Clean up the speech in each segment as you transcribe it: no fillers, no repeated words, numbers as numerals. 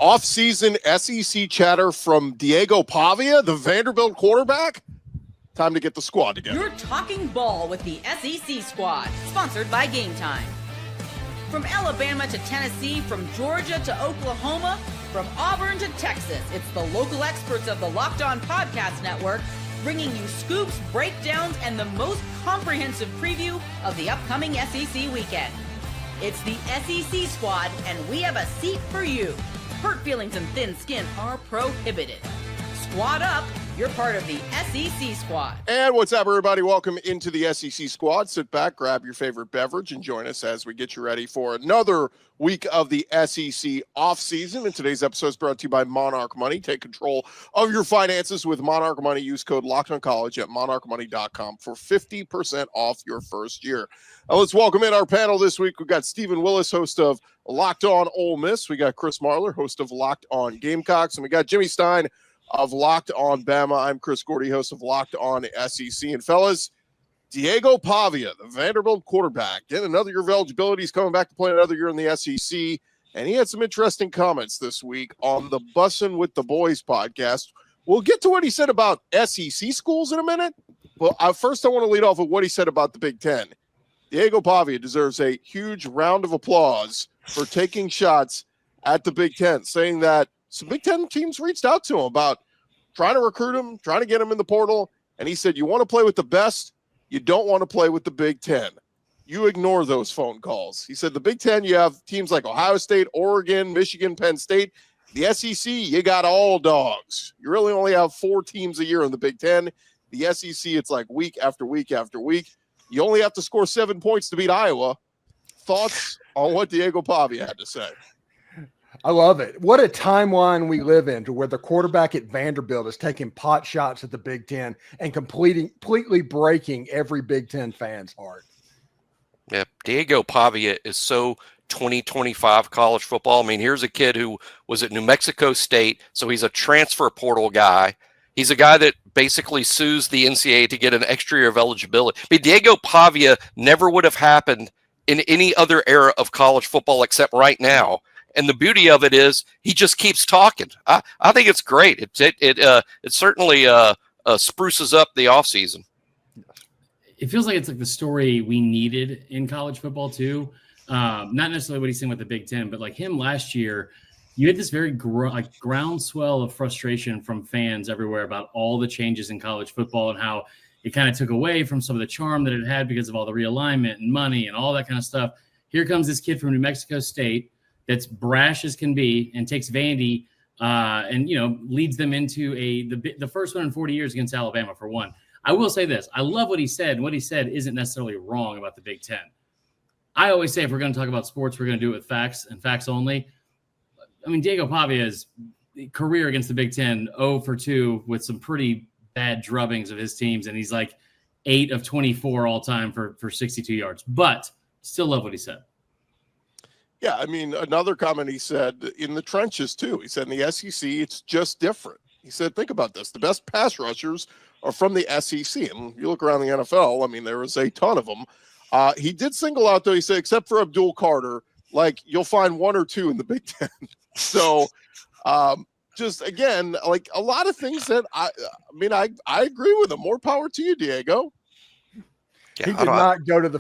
Off-season SEC chatter from Diego Pavia, the Vanderbilt quarterback. Time to get the squad together. You're talking ball with the SEC squad, sponsored by Game Time. From Alabama to Tennessee, from Georgia to Oklahoma, from Auburn to Texas, it's the local experts of the Locked On Podcast Network bringing you scoops, breakdowns, and the most comprehensive preview of the upcoming SEC weekend. It's the SEC squad, and we have a seat for you. Hurt feelings and thin skin are prohibited. Squad up. You're part of the SEC squad. And what's up, everybody? Welcome into the SEC squad. Sit back, grab your favorite beverage, and join us as we get you ready for another week of the SEC offseason. And today's episode is brought to you by Monarch Money. Take control of your finances with Monarch Money. Use code LOCKEDONCollege at monarchmoney.com for 50% off your first year. Now let's welcome in our panel this week. We've got Stephen Willis, host of Locked On Ole Miss. We got Chris Marler, host of Locked On Gamecocks. And we got Jimmy Stein of Locked On Bama. I'm Chris Gordy, host of Locked On SEC. And fellas, Diego Pavia, the Vanderbilt quarterback, getting another year of eligibility. He's coming back to play another year in the SEC. And he had some interesting comments this week on the Bussin' with the Boys podcast. We'll get to what he said about SEC schools in a minute. Well, first I want to lead off with what he said about the Big Ten. Diego Pavia deserves a huge round of applause for taking shots at the Big Ten, saying that some Big Ten teams reached out to him about trying to recruit him, trying to get him in the portal. And he said, you want to play with the best, you don't want to play with the Big Ten. You ignore those phone calls. He said the Big Ten, you have teams like Ohio State, Oregon, Michigan, Penn State. The SEC, you got all dogs. You really only have 4 teams a year in the Big Ten. The SEC, it's like week after week after week. You only have to score 7 points to beat Iowa. Thoughts on what Diego Pavia had to say? I love it. What a timeline we live in to where the quarterback at Vanderbilt is taking pot shots at the Big Ten and completely breaking every Big Ten fan's heart. Yeah, Diego Pavia is so 2025 college football. I mean, here's a kid who was at New Mexico State, so he's a transfer portal guy. He's a guy that basically sues the NCAA to get an extra year of eligibility. I mean, Diego Pavia never would have happened in any other era of college football except right now. And the beauty of it is he just keeps talking. I think it's great. It certainly spruces up the offseason. It feels like it's like the story we needed in college football too. Not necessarily what he's saying with the Big Ten, but like him last year, you had this very groundswell of frustration from fans everywhere about all the changes in college football and how it kind of took away from some of the charm that it had because of all the realignment and money and all that kind of stuff. Here comes this kid from New Mexico State that's brash as can be and takes Vandy and, leads them into the first one in 40 years against Alabama for one. I will say this. I love what he said. What he said isn't necessarily wrong about the Big Ten. I always say if we're going to talk about sports, we're going to do it with facts and facts only. I mean, Diego Pavia's career against the Big Ten, 0 for 2 with some pretty bad drubbings of his teams. And he's like 8 of 24 all time for 62 yards. But still love what he said. Yeah, I mean, another comment he said in the trenches, too. He said in the SEC, it's just different. He said, think about this. The best pass rushers are from the SEC. And you look around the NFL, I mean, there is a ton of them. He did single out, though, he said, except for Abdul Carter, like you'll find 1 or 2 in the Big Ten. So just, again, like a lot of things that I agree with him. More power to you, Diego. Yeah, he did not go to the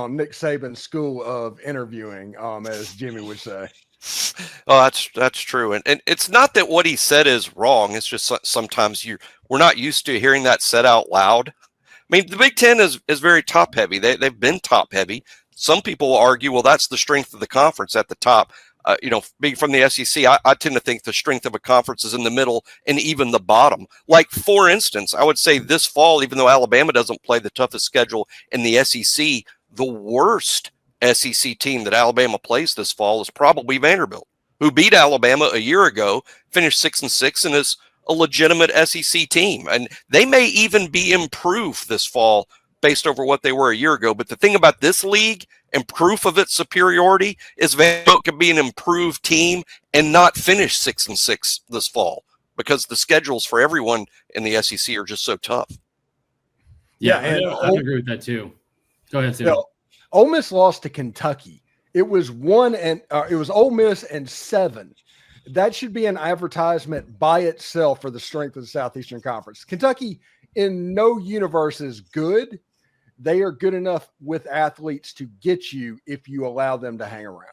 Nick Saban school of interviewing, as Jimmy would say. Oh, that's true. And it's not that what he said is wrong. It's just sometimes we're not used to hearing that said out loud. I mean, the Big Ten is very top heavy. They've been top heavy. Some people will argue, well, that's the strength of the conference at the top. Being from the SEC, I tend to think the strength of a conference is in the middle and even the bottom. Like, for instance, I would say this fall, even though Alabama doesn't play the toughest schedule in the SEC, the worst SEC team that Alabama plays this fall is probably Vanderbilt, who beat Alabama a year ago, finished 6-6, and is a legitimate SEC team. And they may even be improved this fall based over what they were a year ago. But the thing about this league and proof of its superiority is Vanderbilt can be an improved team and not finish 6-6 this fall because the schedules for everyone in the SEC are just so tough. Yeah, and I agree with that too. Go ahead, Sam. Ole Miss lost to Kentucky. It was Ole Miss and 7. that should be an advertisement by itself for the strength of the Southeastern Conference. Kentucky in no universe is good. They are good enough with athletes to get you if you allow them to hang around.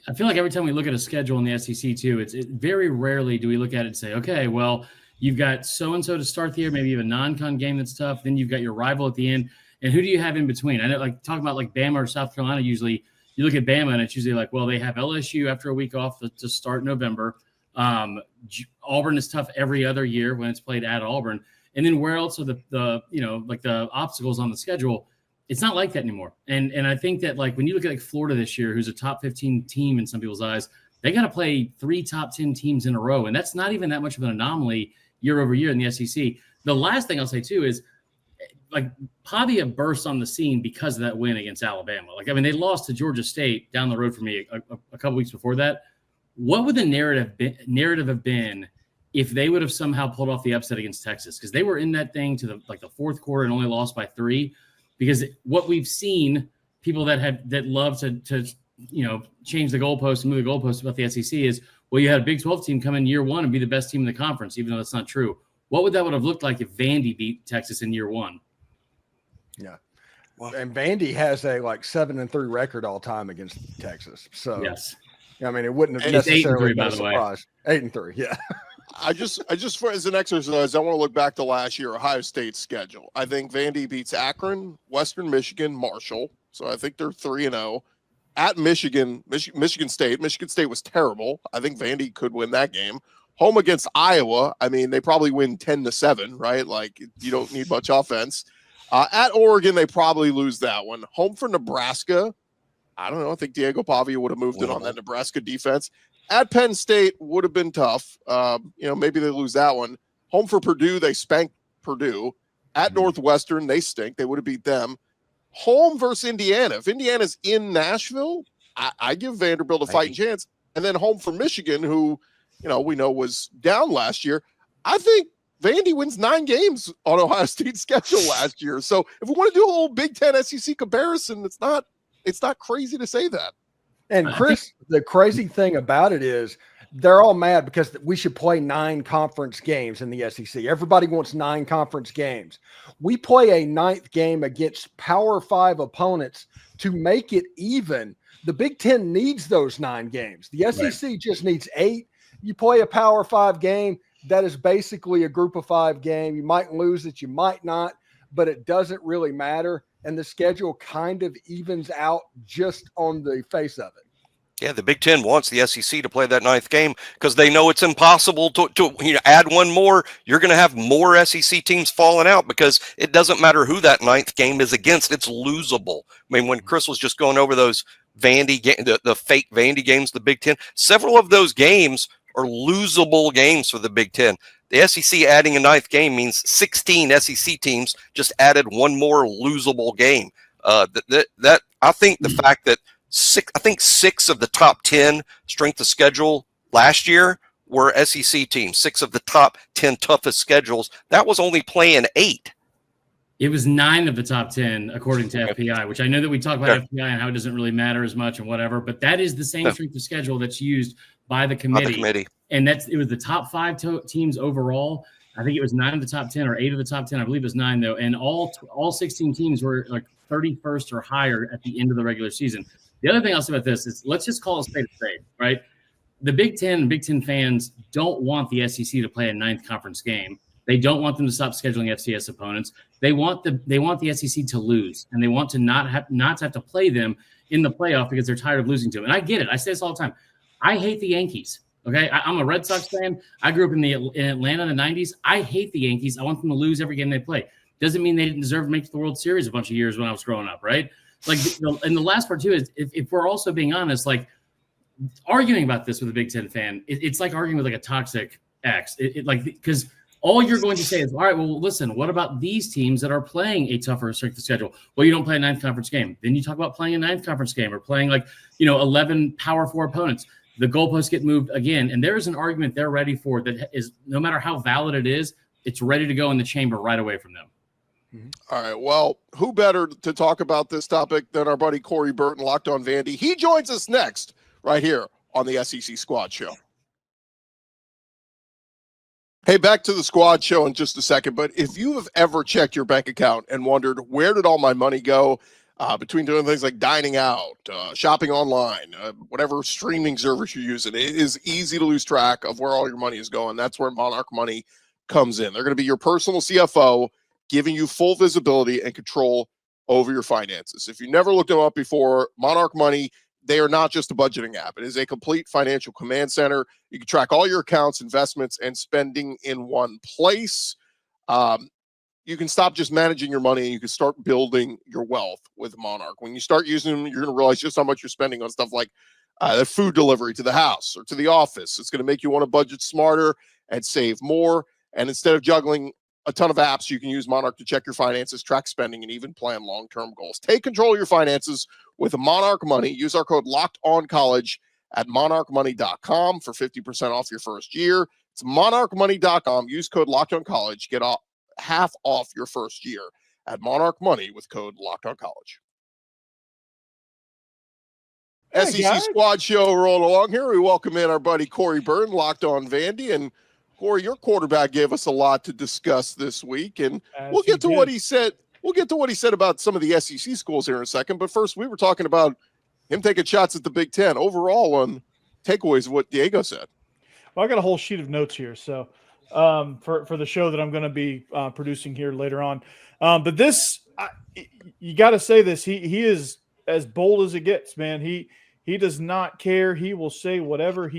I feel like every time we look at a schedule in the SEC too, it's very rarely do we look at it and say, okay, well, you've got so-and-so to start the year, maybe you have a non-con game that's tough. Then you've got your rival at the end. And who do you have in between? I know, like talking about like Bama or South Carolina, usually you look at Bama and it's usually like, well, they have LSU after a week off to start November. Auburn is tough every other year when it's played at Auburn. And then where else are the like the obstacles on the schedule? It's not like that anymore. And I think that like when you look at like Florida this year, who's a top 15 team in some people's eyes, they got to play 3 top 10 teams in a row. And that's not even that much of an anomaly year over year in the SEC. The last thing I'll say too is like Pavia burst on the scene because of that win against Alabama. Like, I mean, they lost to Georgia State down the road from me a couple weeks before that. What would the narrative have been if they would have somehow pulled off the upset against Texas? Because they were in that thing to the fourth quarter and only lost by 3. Because what we've seen, people that love to change the goalpost and move the goalpost about the SEC is, well, you had a Big 12 team come in year 1 and be the best team in the conference, even though that's not true. What would that have looked like if Vandy beat Texas in year 1? Yeah. Well, and Vandy has a 7-3 record all time against Texas. So yes, I mean, it wouldn't have it's necessarily 8-3, been by a the way. surprise. 8-3, yeah. I just for as an exercise, I want to look back to last year, Ohio State's schedule. I think Vandy beats Akron, Western Michigan, Marshall. So I think they're 3-0. At Michigan State. Michigan State was terrible. I think Vandy could win that game. Home against Iowa. I mean, they probably win 10-7, right? Like, you don't need much offense. At Oregon, they probably lose that one. Home for Nebraska. I don't know. I think Diego Pavia would have moved in on that Nebraska defense. At Penn State would have been tough. Maybe they lose that one. Home for Purdue, they spanked Purdue. At Northwestern, they stink. They would have beat them. Home versus Indiana. If Indiana's in Nashville, I give Vanderbilt a fighting chance. And then home for Michigan, who, we know was down last year. I think Vandy wins 9 games on Ohio State's schedule last year. So if we want to do a whole Big Ten SEC comparison, it's not crazy to say that. And Chris, the crazy thing about it is they're all mad because we should play 9 conference games in the SEC. Everybody wants 9 conference games. We play a 9th game against Power 5 opponents to make it even. The Big Ten needs those 9 games. The SEC just needs 8. You play a Power 5 game, that is basically a Group of 5 game. You might lose it, you might not, but it doesn't really matter. And the schedule kind of evens out just on the face of it. Yeah, the Big Ten wants the SEC to play that 9th game because they know it's impossible to add one more. You're going to have more SEC teams falling out because it doesn't matter who that 9th game is against. It's losable. I mean, when Chris was just going over those Vandy the fake Vandy games, the Big Ten, several of those games are losable games for the Big Ten. The SEC adding a 9th game means 16 SEC teams just added one more losable game. That I think the fact that 6 of the top 10 strength of schedule last year were SEC teams. 6 of the top 10 toughest schedules. That was only playing 8. It was 9 of the top 10 according to FPI, which I know that we talk about FPI and how it doesn't really matter as much and whatever, but that is the same strength of schedule that's used by the committee. And it was the top 5 teams overall. I think it was 9 of the top 10 or 8 of the top 10. I believe it was 9 though. And all 16 teams were like 31st or higher at the end of the regular season. The other thing I'll say about this is let's just call a spade, right? The Big Ten and Big Ten fans don't want the SEC to play a 9th conference game. They don't want them to stop scheduling FCS opponents. They want the SEC to lose, and they want to not have to play them in the playoff because they're tired of losing to them. And I get it. I say this all the time. I hate the Yankees. Okay, I'm a Red Sox fan. I grew up in Atlanta in the 90s. I hate the Yankees. I want them to lose every game they play. Doesn't mean they didn't deserve to make the World Series a bunch of years when I was growing up, right? Like, and the last part too is if we're also being honest, like arguing about this with a Big Ten fan, it's like arguing with like a toxic ex. Because all you're going to say is, all right, well, listen, what about these teams that are playing a tougher strength of schedule? Well, you don't play a 9th conference game. Then you talk about playing a 9th conference game or playing 11 Power 4 opponents. The goalposts get moved again. And there is an argument they're ready for that is, no matter how valid it is, it's ready to go in the chamber right away from them. All right. Well, who better to talk about this topic than our buddy Corey Burton, Locked On Vandy? He joins us next right here on the SEC Squad Show. Hey, back to the squad show in just a second. But if you have ever checked your bank account and wondered, where did all my money go between doing things like dining out, shopping online, whatever streaming service you're using, it is easy to lose track of where all your money is going. That's where Monarch Money comes in. They're going to be your personal CFO, giving you full visibility and control over your finances. If you never looked them up before, Monarch Money, they are not just a budgeting app. It is a complete financial command center. You can track all your accounts, investments, and spending in one place. You can stop just managing your money and you can start building your wealth with Monarch. When you start using them, you're going to realize just how much you're spending on stuff like the food delivery to the house or to the office. It's going to make you want to budget smarter and save more. And instead of juggling a ton of apps, you can use Monarch to check your finances, track spending, and even plan long-term goals. Take control of your finances with Monarch Money. Use our code LOCKEDONCollege at monarchmoney.com for 50% off your first year. It's monarchmoney.com. Use code LOCKEDONCollege. Get half off your first year at Monarch Money with code LOCKEDONCollege. Hey, SEC guys. Squad Show rolling along here. We welcome in our buddy Corey Byrne, Locked On Vandy, and Corey, your quarterback gave us a lot to discuss this week, and we'll get to what he said. We'll get to what he said about some of the SEC schools here in a second. But first, we were talking about him taking shots at the Big Ten. Overall, on takeaways of what Diego said. Well, I got a whole sheet of notes here, so for the show that I'm going to be producing here later on. But this, you got to say this. He is as bold as it gets, man. He does not care. He will say whatever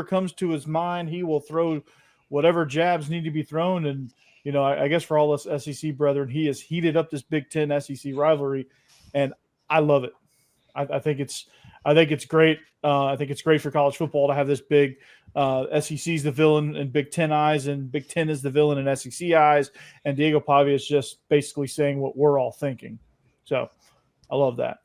comes to his mind. He will throw whatever jabs need to be thrown. And, you know, I guess for all us SEC brethren, he has heated up this Big Ten SEC rivalry, and I love it. I think it's great. I think it's great for college football to have this big SEC's the villain in Big Ten eyes, and Big Ten is the villain in SEC eyes. And Diego Pavia is just basically saying what we're all thinking. So I love that.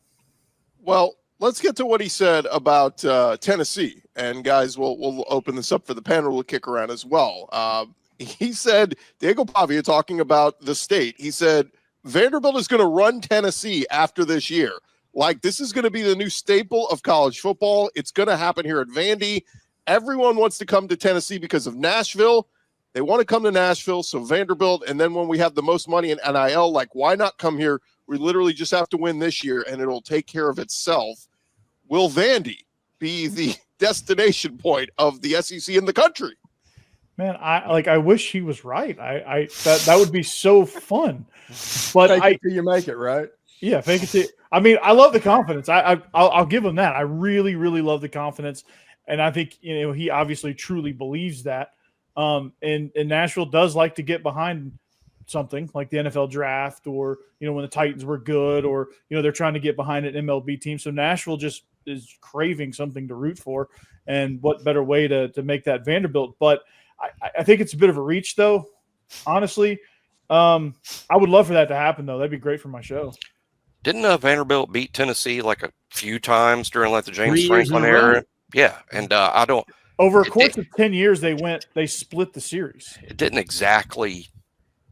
Well, let's get to what he said about Tennessee. And guys, we'll open this up for the panel. We'll kick around as well. He said, Diego Pavia talking about the state. He said, Vanderbilt is going to run Tennessee after this year. Like, this is going to be the new staple of college football. It's going to happen here at Vandy. Everyone wants to come to Tennessee because of Nashville. They want to come to Nashville, so Vanderbilt. And then when we have the most money in NIL, like, why not come here? We literally just have to win this year, and it'll take care of itself. Will Vandy be the destination point of the SEC in the country? Man, I wish he was right. That would be so fun. But Fake it till you make it, right? Yeah, fake it till. I mean, I love the confidence. I'll give him that. I really, really love the confidence, and I think, you know, he obviously truly believes that. And Nashville does like to get behind something like the NFL draft, or, you know, when the Titans were good, or, you know, they're trying to get behind an MLB team. So Nashville just is craving something to root for, and what better way to make that Vanderbilt? But I think it's a bit of a reach, though. Honestly, I would love for that to happen, though. That'd be great for my show. Didn't Vanderbilt beat Tennessee like a few times during like the James Franklin era? Yeah, and I don't. Over a course of 10 years, they split the series. It didn't exactly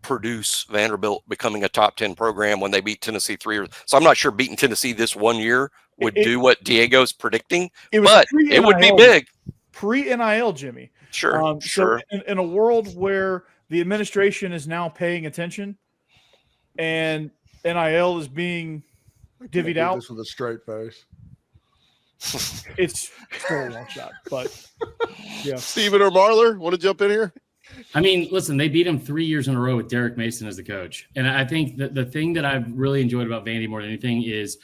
produce Vanderbilt becoming a top 10 program when they beat Tennessee 3 years. So I'm not sure beating Tennessee this one year would do what Diego's predicting, but it would be big. Pre-NIL, Jimmy. Sure, sure. So in a world where the administration is now paying attention and NIL is being divvied out, this with a straight face. it's still a long shot. But yeah, Steven or Marler, want to jump in here? I mean, listen, they beat him 3 years in a row with Derek Mason as the coach. And I think that the thing that I've really enjoyed about Vandy more than anything is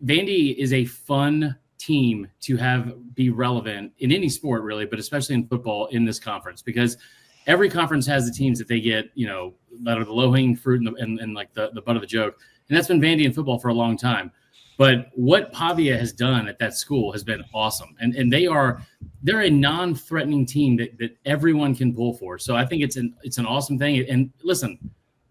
Vandy is a fun team to have be relevant in any sport, really, but especially in football in this conference, because every conference has the teams that they get, you know, that are the low-hanging fruit and like the butt of the joke. And that's been Vandy in football for a long time. But what Pavia has done at that school has been awesome. And they're a non-threatening team that everyone can pull for. So I think it's an awesome thing. And listen,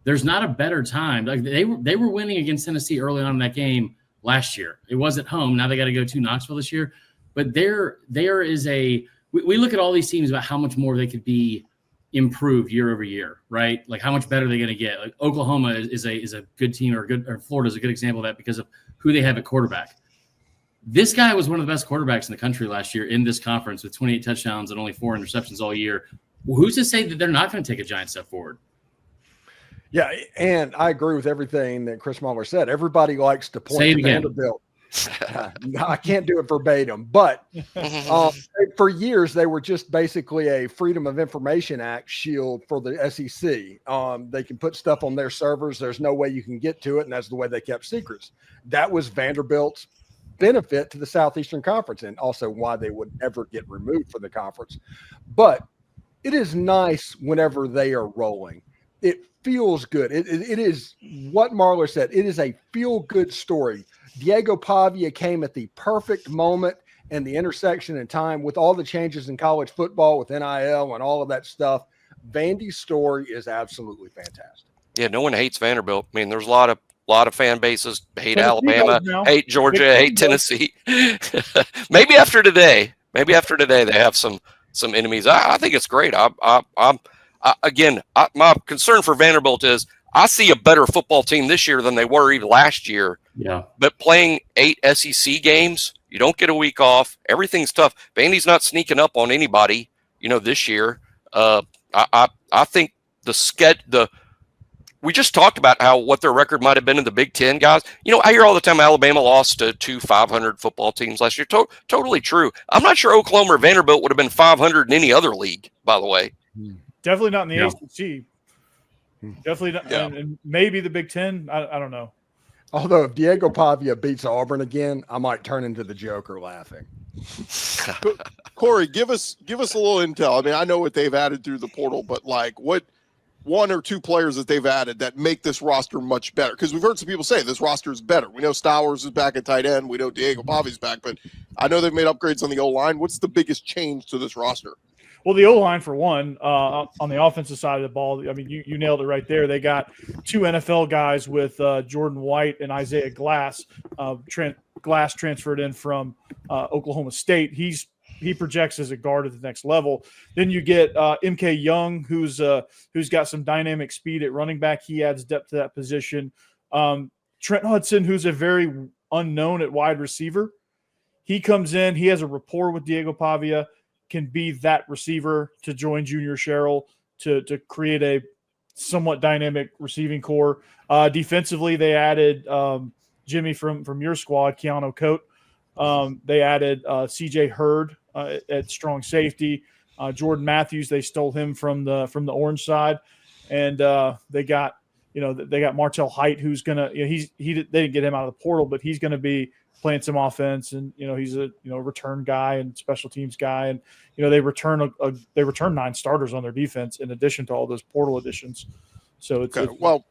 there's not a better time. Like they were winning against Tennessee early on in that game last year. It was at home. Now they got to go to Knoxville this year. But there is we look at all these teams about how much more they could be improved year over year, right? Like how much better they're going to get. Like Oklahoma is a good team, or Florida is a good example of that because of who they have at quarterback. This guy was one of the best quarterbacks in the country last year in this conference with 28 touchdowns and only 4 interceptions all year. who's to say that they're not going to take a giant step forward? Yeah, and I agree with everything that Chris Marler said. Everybody likes to point to Vanderbilt. I can't do it verbatim, but for years they were just basically a Freedom of Information Act shield for the SEC. They can put stuff on their servers. There's no way you can get to it, and that's the way they kept secrets. That was Vanderbilt's benefit to the Southeastern Conference, and also why they would ever get removed from the conference. But it is nice whenever they are rolling. It feels good. It is what Marler said. It is a feel-good story. Diego Pavia came at the perfect moment and the intersection in time with all the changes in college football with NIL and all of that stuff. Vandy's story is absolutely fantastic. Yeah, no one hates Vanderbilt. I mean, there's a lot of fan bases hate Alabama, hate Georgia, hate Tennessee. Maybe after today they have some enemies. I think it's great. My concern for Vanderbilt is I see a better football team this year than they were even last year. Yeah. But playing 8 SEC games, you don't get a week off. Everything's tough. Vandy's not sneaking up on anybody, this year. I think we just talked about what their record might have been in the Big Ten, guys. I hear all the time Alabama lost to 2 500 football teams last year. Totally true. I'm not sure Oklahoma or Vanderbilt would have been 500 in any other league, by the way. Definitely not in the ACC. Definitely not. Yeah. And maybe the Big Ten. I don't know. Although if Diego Pavia beats Auburn again, I might turn into the Joker laughing. Corey, give us a little intel. I mean, I know what they've added through the portal, but what 1 or 2 players that they've added that make this roster much better? Because we've heard some people say this roster is better. We know Stowers is back at tight end. We know Diego Pavia's back, but I know they've made upgrades on the O-line. What's the biggest change to this roster? Well, the O-line, for one, on the offensive side of the ball, I mean, you nailed it right there. They got 2 NFL guys with Jordan White and Isaiah Glass. Glass transferred in from Oklahoma State. He projects as a guard at the next level. Then you get MK Young, who's got some dynamic speed at running back. He adds depth to that position. Trent Hudson, who's a very unknown at wide receiver. He comes in. He has a rapport with Diego Pavia, can be that receiver to join Junior Sherrill to create a somewhat dynamic receiving core. Defensively, they added Jimmy from your squad, Keanu Coate. They added CJ Hurd at strong safety. Jordan Matthews, they stole him from the orange side, and they got Martell Height, who's gonna they didn't get him out of the portal, but he's gonna be playing some offense, and he's a return guy and special teams guy, and they return 9 starters on their defense in addition to all those portal additions. So it's well,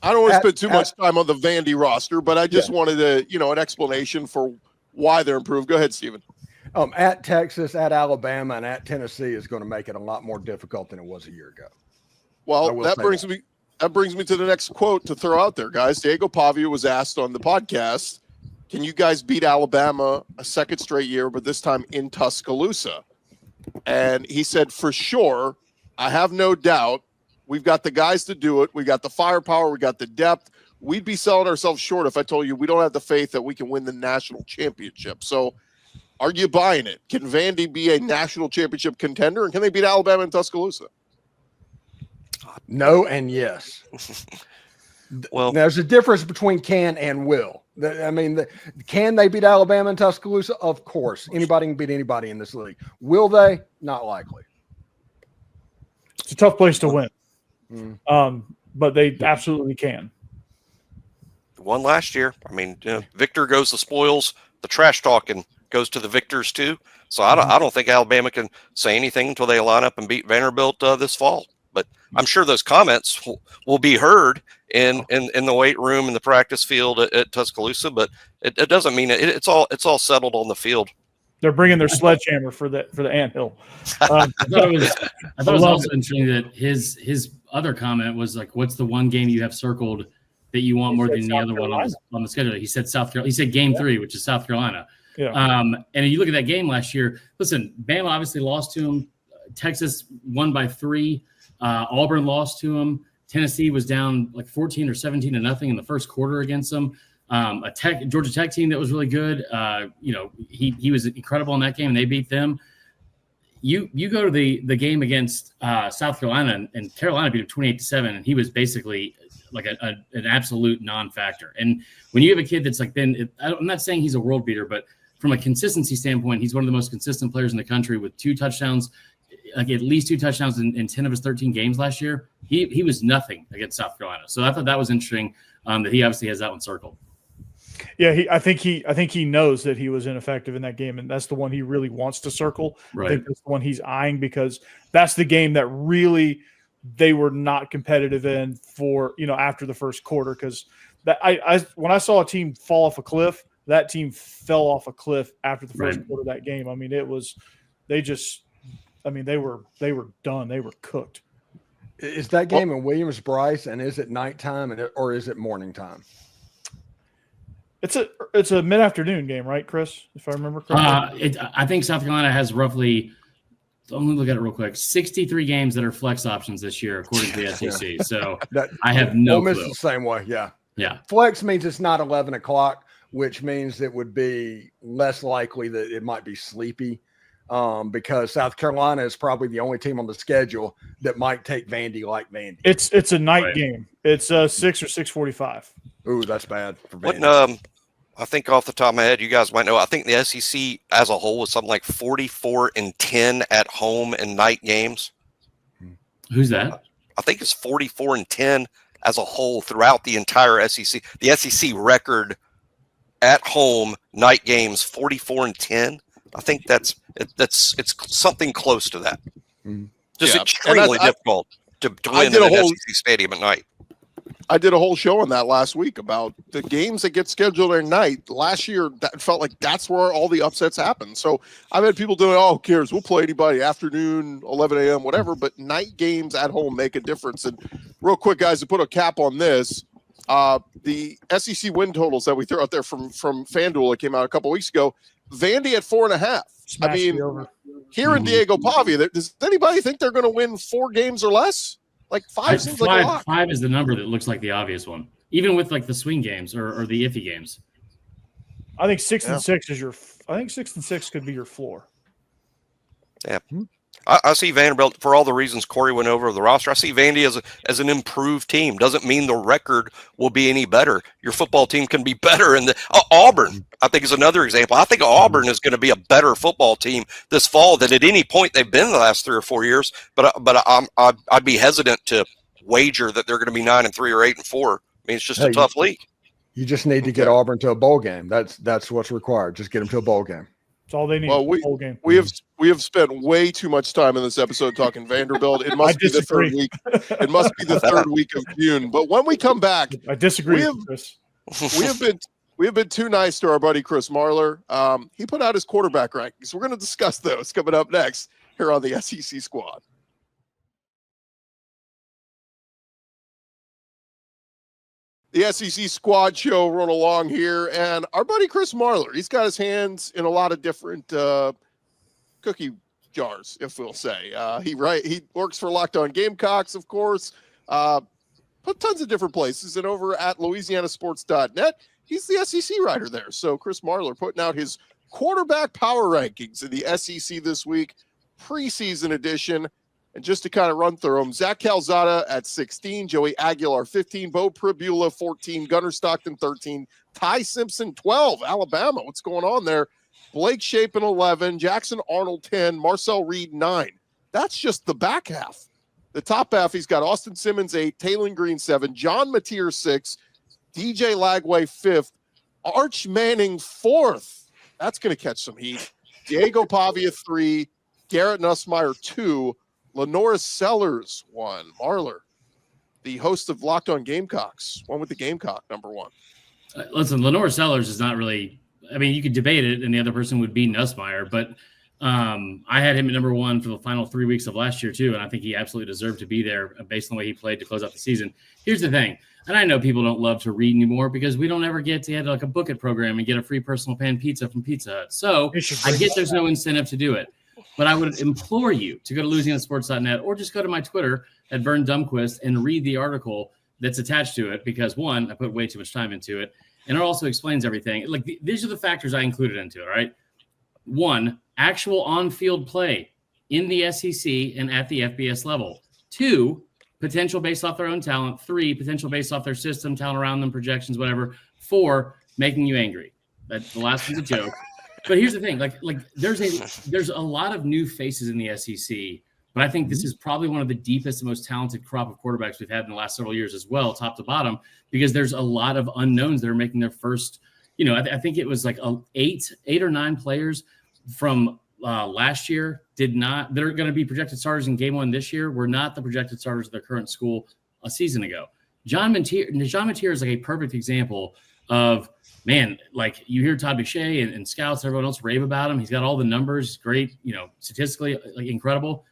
I don't want to spend too much time on the Vandy roster, but I just wanted an explanation for why they're improved. Go ahead, Stephen. At Texas, at Alabama, and at Tennessee is going to make it a lot more difficult than it was a year ago. Well, that brings me to the next quote to throw out there, guys. Diego Pavia was asked on the podcast, can you guys beat Alabama a second straight year, but this time in Tuscaloosa? And he said, for sure, I have no doubt. We've got the guys to do it. We got the firepower. We got the depth. We'd be selling ourselves short if I told you we don't have the faith that we can win the national championship. So are you buying it? Can Vandy be a national championship contender, and can they beat Alabama in Tuscaloosa? No and yes. Well, there's a difference between can and will. Can they beat Alabama in Tuscaloosa? Of course. Anybody can beat anybody in this league. Will they? Not likely. It's a tough place to win. But they absolutely can. Won last year. I mean, victor goes the spoils. The trash talking goes to the victors too. So I don't think Alabama can say anything until they line up and beat Vanderbilt this fall. But I'm sure those comments will be heard in the weight room in the practice field at Tuscaloosa. But it doesn't mean it's all settled on the field. They're bringing their sledgehammer for the anthill. I thought it was also interesting that his other comment was like, "What's the one game you have circled that you want more than the other one on the schedule?" He said South Carolina. He said Game 3, which is South Carolina. Yeah. And if you look at that game last year, listen, Bama obviously lost to him. Texas won by 3. Auburn lost to him. Tennessee was down like 14 or 17-0 in the first quarter against them. Georgia Tech team that was really good. He was incredible in that game, and they beat them. you go to the game against South Carolina, and Carolina beat him 28-7, and he was basically like an absolute non-factor. And when you have a kid that's like I'm not saying he's a world beater, but from a consistency standpoint, he's one of the most consistent players in the country with 2 touchdowns, like at least 2 touchdowns in 10 of his 13 games last year. He was nothing against South Carolina. So I thought that was interesting that he obviously has that one circled. Yeah, I think he knows that he was ineffective in that game, and that's the one he really wants to circle. Right. I think that's the one he's eyeing because that's the game that really they were not competitive in for, after the first quarter. Because when I saw a team fall off a cliff, that team fell off a cliff after the first quarter of that game. I mean, they were done. They were cooked. Is that game in Williams-Brice, and is it nighttime or is it morning time? It's a mid-afternoon game, right, Chris? If I remember correctly. I think South Carolina has roughly, let me look at it real quick, 63 games that are flex options this year, according to the SEC. So I have no clue. Ole Miss the same way, yeah. Yeah. Flex means it's not 11 o'clock, which means it would be less likely that it might be sleepy because South Carolina is probably the only team on the schedule that might take Vandy like Vandy. It's a night game. It's 6 or 6:45. Ooh, that's bad for Vandy. What, I think off the top of my head, you guys might know, I think the SEC as a whole was something like 44-10 at home in night games. Who's that? I think it's 44-10 as a whole throughout the entire SEC. The SEC record at home night games 44-10. I think it's something close to that. Just extremely difficult to win in an SEC stadium at night. I did a whole show on that last week about the games that get scheduled at night. Last year, that felt like that's where all the upsets happen. So I've had people doing, who cares? We'll play anybody, afternoon, 11 a.m., whatever. But night games at home make a difference. And real quick, guys, to put a cap on this, the SEC win totals that we threw out there from FanDuel that came out a couple weeks ago, Vandy at 4.5. I mean, here in Diego Pavia, does anybody think they're going to win 4 games or less? Like 5 seems like a lot. 5 is the number that looks like the obvious one, even with like the swing games or the iffy games. I think 6 and 6 is I think 6 and 6 could be your floor. Yeah. I see Vanderbilt, for all the reasons Corey went over the roster, I see Vandy as an improved team. Doesn't mean the record will be any better. Your football team can be better. And Auburn, I think, is another example. I think Auburn is going to be a better football team this fall than at any point they've been the last 3 or 4 years. But I'd be hesitant to wager that they're going to be 9-3 or 8-4. I mean, it's just a tough league. You just need to get Auburn to a bowl game. That's what's required. Just get them to a bowl game. That's all they need. Well, bowl game. We have spent way too much time in this episode talking Vanderbilt. It must be the 3rd week. It must be the 3rd week of June. But when we come back, I disagree. We have been too nice to our buddy Chris Marler. He put out his quarterback rankings. We're going to discuss those coming up next here on the SEC Squad. The SEC Squad Show rolling along here, and our buddy Chris Marler, he's got his hands in a lot of different cookie jars, if we'll say. He works for Locked On Gamecocks, of course, put tons of different places, and over at LouisianaSports.net, he's the SEC writer there. So Chris Marler putting out his quarterback power rankings in the SEC this week, preseason edition. And just to kind of run through them, Zach Calzada at 16, Joey Aguilar 15, Bo Pribula 14, Gunnar Stockton 13, Ty Simpson 12, Alabama. What's going on there? Blake Shapen 11, Jackson Arnold 10, Marcel Reed 9. That's just the back half. The top half, he's got Austin Simmons 8, Taylon Green 7, John Mateer 6, DJ Lagway 5th, Arch Manning 4th. That's going to catch some heat. Diego Pavia 3, Garrett Nussmeier 2, Lenore Sellers 1. Marler, the host of Locked On Gamecocks, one with the Gamecock number 1. Listen, Lenore Sellers is not really. I mean, you could debate it, and the other person would be Nussmeier, but I had him at number 1 for the final 3 weeks of last year too, and I think he absolutely deserved to be there based on the way he played to close out the season. Here's the thing, and I know people don't love to read anymore because we don't ever get to have like a book it program and get a free personal pan pizza from Pizza Hut. So I get there's no incentive to do it. But I would implore you to go to LouisianaSports.net or just go to my Twitter at Vern Dumquist and read the article that's attached to it because, 1, I put way too much time into it, and it also explains everything. Like these are the factors I included into it, all right? 1, actual on-field play in the SEC and at the FBS level. 2, potential based off their own talent. 3, potential based off their system, talent around them, projections, whatever. 4, making you angry. That the last one's a joke. But here's the thing: like there's a lot of new faces in the SEC, but I think this is probably one of the deepest and most talented crop of quarterbacks we've had in the last several years as well, top to bottom, because there's a lot of unknowns that are making their first. I think it was like 8 or 9 players from last year that are going to be projected starters in game 1 this year were not the projected starters of their current school a season ago. John Mateer is like a perfect example of, man, like you hear Todd McShay and scouts, everyone else rave about him. He's got all the numbers, great, statistically like incredible.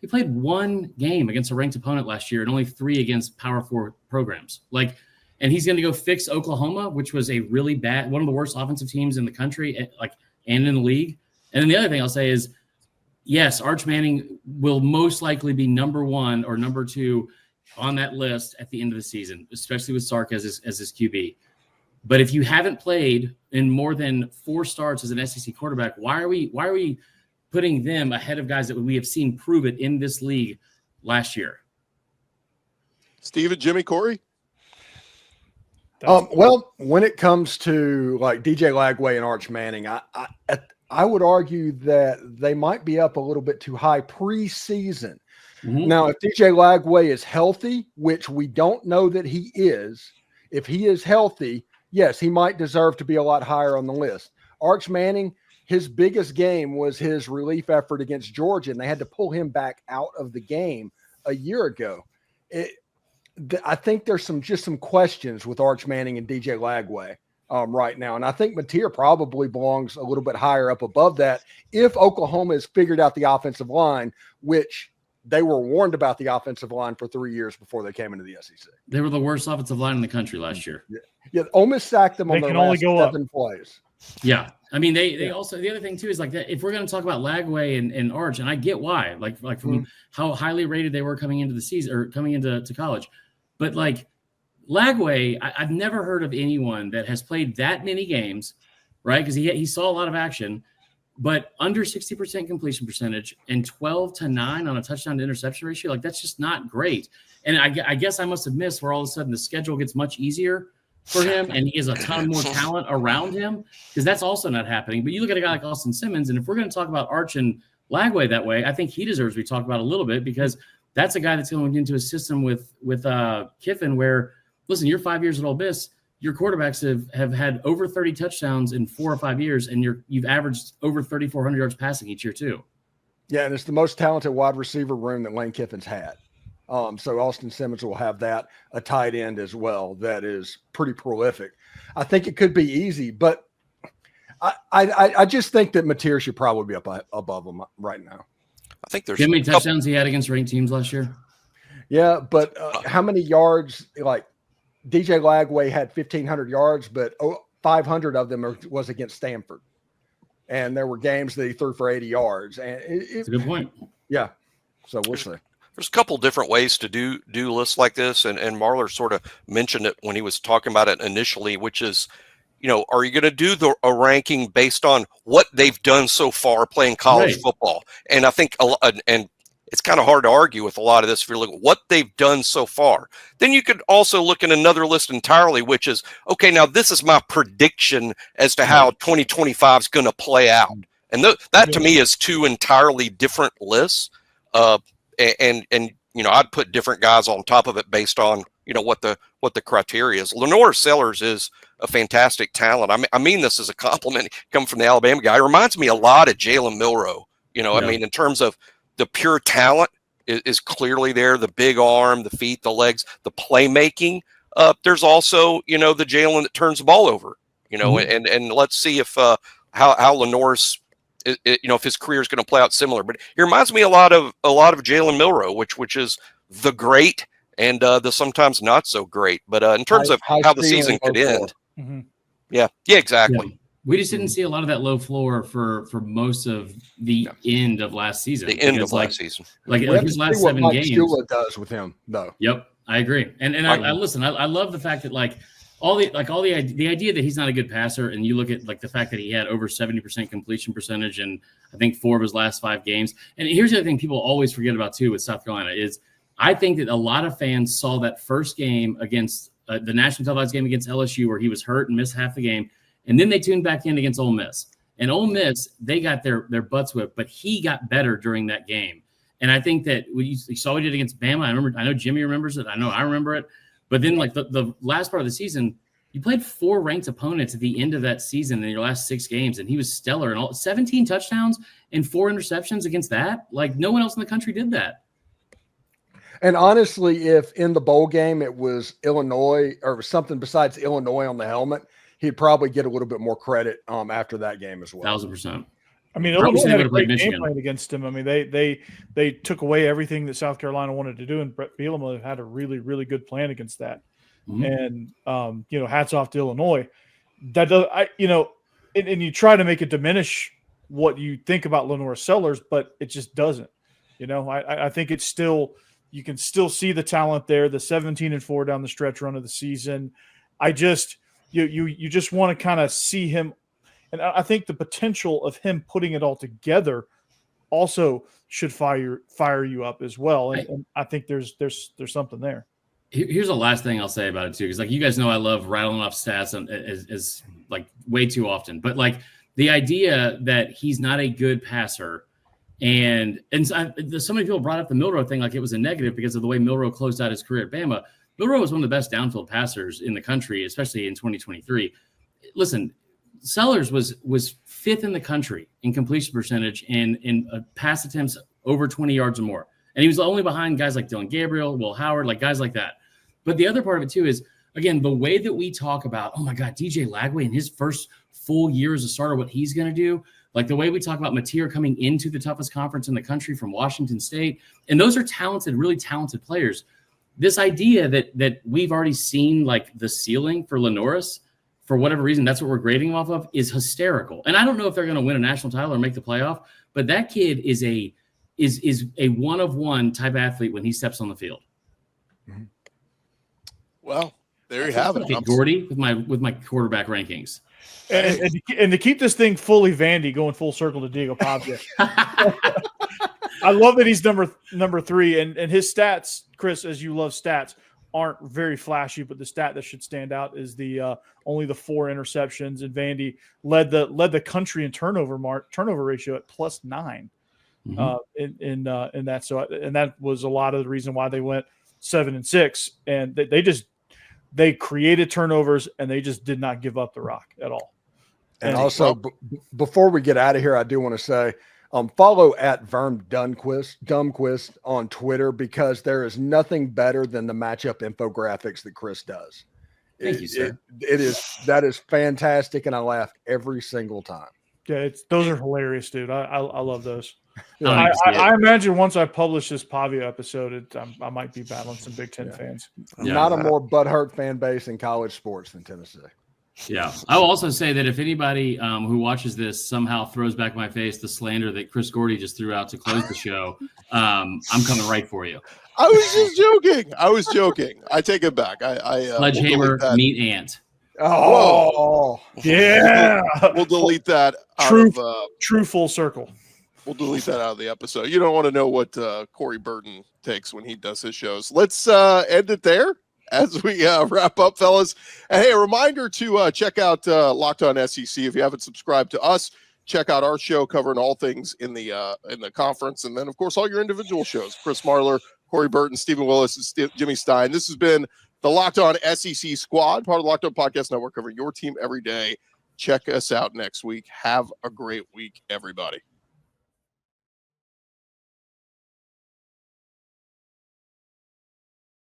He played 1 game against a ranked opponent last year and only 3 against Power 4 programs. And he's going to go fix Oklahoma, which was a really bad, one of the worst offensive teams in the country, and in the league. And then the other thing I'll say is, yes, Arch Manning will most likely be number 1 or number 2 on that list at the end of the season, especially with Sark as his QB. But if you haven't played in more than 4 starts as an SEC quarterback, why are we putting them ahead of guys that we have seen prove it in this league last year? Steve and Jimmy, Corey? Well, when it comes to like DJ Lagway and Arch Manning, I would argue that they might be up a little bit too high preseason. Mm-hmm. Now, if DJ Lagway is healthy, which we don't know that he is, if he is healthy, yes, he might deserve to be a lot higher on the list. Arch Manning, his biggest game was his relief effort against Georgia, and they had to pull him back out of the game a year ago. I think there's some questions with Arch Manning and DJ Lagway right now, and I think Mateer probably belongs a little bit higher up above that if Oklahoma has figured out the offensive line, which they were warned about the offensive line for 3 years before they came into the SEC. They were the worst offensive line in the country last year. Yeah, Ole Miss sacked them on their last 7 plays. Yeah. I mean, they also, the other thing too is like that, if we're going to talk about Lagway and Arch, and I get why, like from how highly rated they were coming into the season or coming into college, but like Lagway, I've never heard of anyone that has played that many games, right? Because he saw a lot of action, but under 60% completion percentage and 12-9 on a touchdown to interception ratio, like that's just not great. And I guess I must have missed where all of a sudden the schedule gets much easier for him and he has a ton more talent around him, because that's also not happening. But you look at a guy like Austin Simmons, and if we're going to talk about Arch and Lagway that way, I think he deserves to be talked about a little bit, because that's a guy that's going into a system with Kiffin where, listen, you're 5 years at Ole Miss, your quarterbacks have had over 30 touchdowns in 4 or 5 years, and you've averaged over 3,400 yards passing each year too. Yeah, and it's the most talented wide receiver room that Lane Kiffin's had. So Austin Simmons will have that, a tight end as well that is pretty prolific. I think it could be easy, but I just think that Mateer should probably be up above him right now. I think there's how many touchdowns he had against ranked teams last year? Yeah, but how many yards? Like DJ Lagway had 1,500 yards, but 500 of them was against Stanford, and there were games that he threw for 80 yards. And it's a good point. Yeah, so we'll see. There's a couple different ways to do lists like this, and Marler sort of mentioned it when he was talking about it initially, which is, are you going to do a ranking based on what they've done so far playing college football? And I think and it's kind of hard to argue with a lot of this if you're looking at what they've done so far. Then you could also look at another list entirely, which is, okay, now this is my prediction as to how 2025 is going to play out. And that to me is 2 entirely different lists. And I'd put different guys on top of it based on, what the criteria is. Lenore Sellers is a fantastic talent. I mean this as a compliment coming from the Alabama guy. It reminds me a lot of Jalen Milroe. I mean, in terms of the pure talent is clearly there, the big arm, the feet, the legs, the playmaking. There's also, the Jalen that turns the ball over, and let's see if how Lenore's, if his career is going to play out similar. But he reminds me a lot of Jalen Milroe, which is the great and the sometimes not so great. But in terms of how the season could end, yeah, exactly. Yeah. We just didn't see a lot of that low floor for most of the end of last season. The end of last season, like his last 7 games. Shula does with him, though. Yep, I agree. And I listen. I love the fact that like the idea that he's not a good passer, and you look at like the fact that he had over 70% completion percentage in I think 4 of his last 5 games. And here's the other thing people always forget about too with South Carolina is I think that a lot of fans saw that first game against the national televised game against LSU where he was hurt and missed half the game, and then they tuned back in against Ole Miss. And Ole Miss, they got their butts whipped, but he got better during that game. And I think that you saw what he did against Bama. I know Jimmy remembers it. I know I remember it. But then, like the last part of the season, you played 4 ranked opponents at the end of that season in your last 6 games, and he was stellar. And 17 touchdowns and 4 interceptions against that. Like no one else in the country did that. And honestly, if in the bowl game it was Illinois or something besides Illinois on the helmet, he'd probably get a little bit more credit after that game as well. 1,000%. I mean, Illinois had a great game plan against him. I mean, they took away everything that South Carolina wanted to do, and Brett Bielema had a really, really good plan against that. Mm-hmm. And hats off to Illinois. That does, and you try to make it diminish what you think about Lenore Sellers, but it just doesn't. I think it's still you can still see the talent there. The 17-4 down the stretch run of the season. I just you just want to kind of see him. And I think the potential of him putting it all together also should fire you up as well. And I think there's something there. Here's the last thing I'll say about it too, because like you guys know, I love rattling off stats as like way too often. But like the idea that he's not a good passer, and so many people brought up the Milroe thing like it was a negative because of the way Milroe closed out his career at Bama. Milroe was one of the best downfield passers in the country, especially in 2023. Listen. Sellers was 5th in the country in completion percentage and in pass attempts over 20 yards or more. And he was only behind guys like Dylan Gabriel, Will Howard, like guys like that. But the other part of it too is, again, the way that we talk about, oh my God, DJ Lagway in his first full year as a starter, what he's going to do, like the way we talk about Mateer coming into the toughest conference in the country from Washington State. And those are talented, really talented players. This idea that we've already seen like the ceiling for Lenoris, for whatever reason, that's what we're grading him off of, is hysterical. And I don't know if they're going to win a national title or make the playoff, but that kid is a one-of-one type athlete when he steps on the field. Mm-hmm. Well, there you have it. Like Gordy with my quarterback rankings. And to keep this thing fully Vandy, going full circle to Diego Pavia. I love that he's number 3, and his stats, Chris, as you love stats, aren't very flashy, but the stat that should stand out is the only the 4 interceptions, and Vandy led the country in turnover ratio at +9 in that. So and that was a lot of the reason why they went 7-6, and they created turnovers and they just did not give up the rock at all. And also, before we get out of here, I do want to say, follow at Verm Dumquist on Twitter, because there is nothing better than the matchup infographics that Chris does. Thank you, sir. That is fantastic, and I laugh every single time. Yeah, those are hilarious, dude. I love those. I imagine once I publish this Pavia episode, I might be battling some Big Ten fans. Yeah. Not a more butthurt fan base in college sports than Tennessee. Yeah. I will also say that if anybody who watches this somehow throws back my face the slander that Chris Gordy just threw out to close the show, I'm coming right for you. I was just joking. I take it back. Sledgehammer, meat ant. Oh, yeah. We'll delete that. True full circle. We'll delete that out of the episode. You don't want to know what Corey Burton takes when he does his shows. Let's end it there as we wrap up, fellas. And hey, a reminder to check out Locked On SEC. If you haven't subscribed to us, check out our show covering all things in the conference. And then, of course, all your individual shows. Chris Marler, Corey Burton, Stephen Willis, and Jimmy Stein. This has been the Locked On SEC Squad, part of the Locked On Podcast Network, covering your team every day. Check us out next week. Have a great week, everybody.